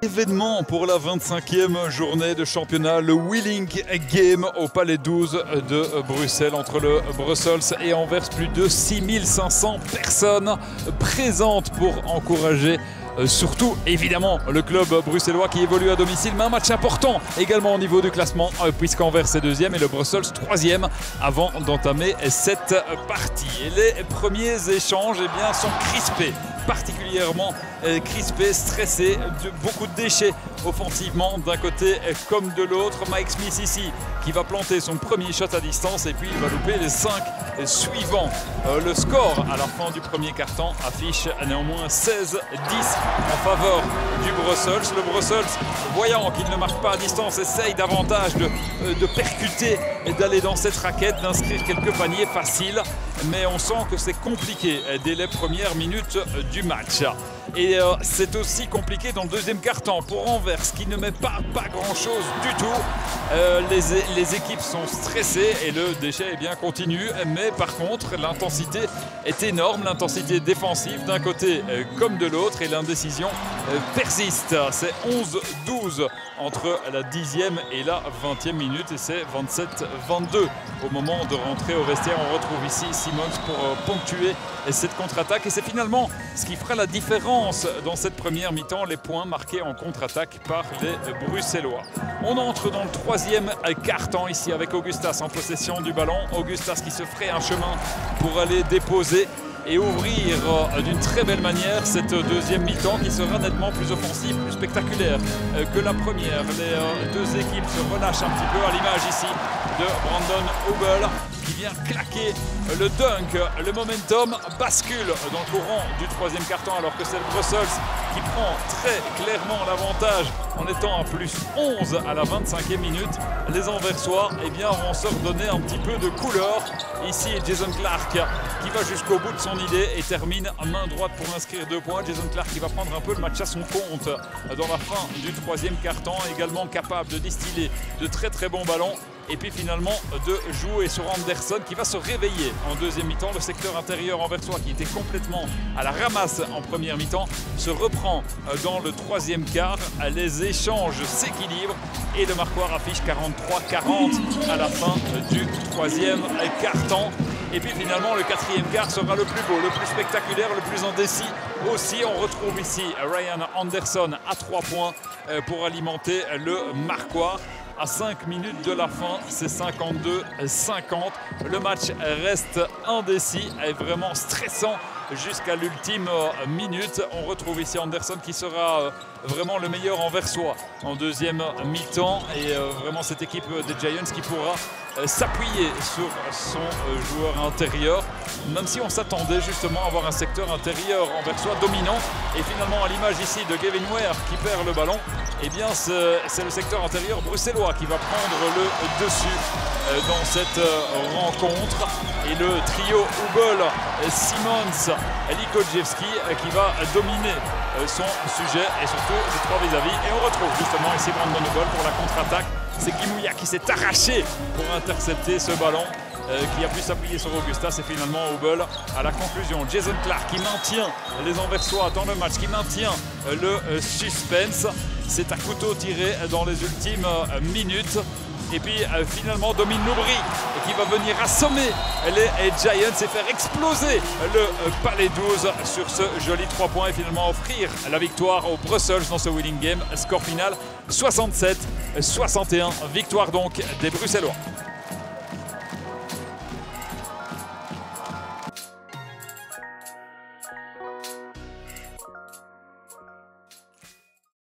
Événement pour la 25e journée de championnat, le Wheeling Game au Palais 12 de Bruxelles entre le Brussels et Anvers. Plus de 6500 personnes présentes pour encourager surtout évidemment le club bruxellois qui évolue à domicile, mais un match important également au niveau du classement puisqu'Anvers est deuxième et le Brussels troisième avant d'entamer cette partie. Et les premiers échanges sont crispés, particulièrement crispés, stressés, beaucoup de déchets offensivement d'un côté comme de l'autre. Mike Smith ici qui va planter son premier shot à distance et puis il va louper les 5 suivants. Le score à la fin du premier quart-temps affiche néanmoins 16-10 en faveur du Brussels. Le Brussels, voyant qu'il ne marque pas à distance, essaye davantage de percuter et d'aller dans cette raquette, d'inscrire quelques paniers faciles, mais on sent que c'est compliqué dès les premières minutes du match. Et c'est aussi compliqué dans le deuxième quart-temps pour Anvers qui ne met pas grand-chose du tout. Les équipes sont stressées et le déchet continue, mais par contre l'intensité est énorme, l'intensité défensive d'un côté comme de l'autre et l'indécision persiste. C'est 11-12 entre la 10e et la 20e minute et c'est 27-22 au moment de rentrer au vestiaire. On retrouve ici Simons pour ponctuer cette contre-attaque et c'est finalement ce qui fera la différence dans cette première mi-temps, les points marqués en contre-attaque par les Bruxellois. On entre dans le troisième quart-temps ici avec Augustas en possession du ballon. Augustas qui se ferait un chemin pour aller déposer et ouvrir d'une très belle manière cette deuxième mi-temps qui sera nettement plus offensive, plus spectaculaire que la première. Les deux équipes se relâchent un petit peu à l'image ici de Brandon Hubel qui vient claquer le dunk. Le momentum bascule dans le courant du troisième quart-temps alors que c'est le Brussels qui prend très clairement l'avantage en étant à plus 11 à la 25e minute. Les Anversois vont se redonner un petit peu de couleur. Ici Jason Clark qui va jusqu'au bout de son idée et termine à main droite pour inscrire 2 points. Jason Clark qui va prendre un peu le match à son compte dans la fin du troisième quart-temps, également capable de distiller de très bons ballons et puis finalement de jouer sur Anderson qui va se réveiller en deuxième mi-temps. Le secteur intérieur anversois qui était complètement à la ramasse en première mi-temps se reprend dans le troisième quart. Les échanges s'équilibrent et le marquoir affiche 43-40 à la fin du troisième quart-temps. Et puis finalement le quatrième quart sera le plus beau, le plus spectaculaire, le plus indécis aussi. On retrouve ici Ryan Anderson à 3 points pour alimenter le marquoir. À 5 minutes de la fin, c'est 52-50. Le match reste indécis et vraiment stressant jusqu'à l'ultime minute. On retrouve ici Anderson qui sera vraiment le meilleur anversois en deuxième mi-temps et vraiment cette équipe des Giants qui pourra s'appuyer sur son joueur intérieur, même si on s'attendait justement à avoir un secteur intérieur anversois dominant. Et finalement à l'image ici de Gavin Ware qui perd le ballon, c'est le secteur intérieur bruxellois qui va prendre le dessus dans cette rencontre. Et le trio Hubel, Simons, Likojewski qui va dominer son sujet et surtout ses 3 vis-à-vis. Et on retrouve justement ici Brandon Hubel pour la contre-attaque. C'est Kimouya qui s'est arraché pour intercepter ce ballon qui a pu s'appuyer sur Augustas et finalement Hubel à la conclusion. Jason Clark qui maintient les Anversois dans le match, qui maintient le suspense. C'est à couteau tiré dans les ultimes minutes. Et puis finalement Domine Loubry qui va venir assommer les Giants et faire exploser le Palais 12 sur ce joli 3 points et finalement offrir la victoire aux Brussels dans ce Wheeling Game. Score final 67-61, victoire donc des Bruxellois.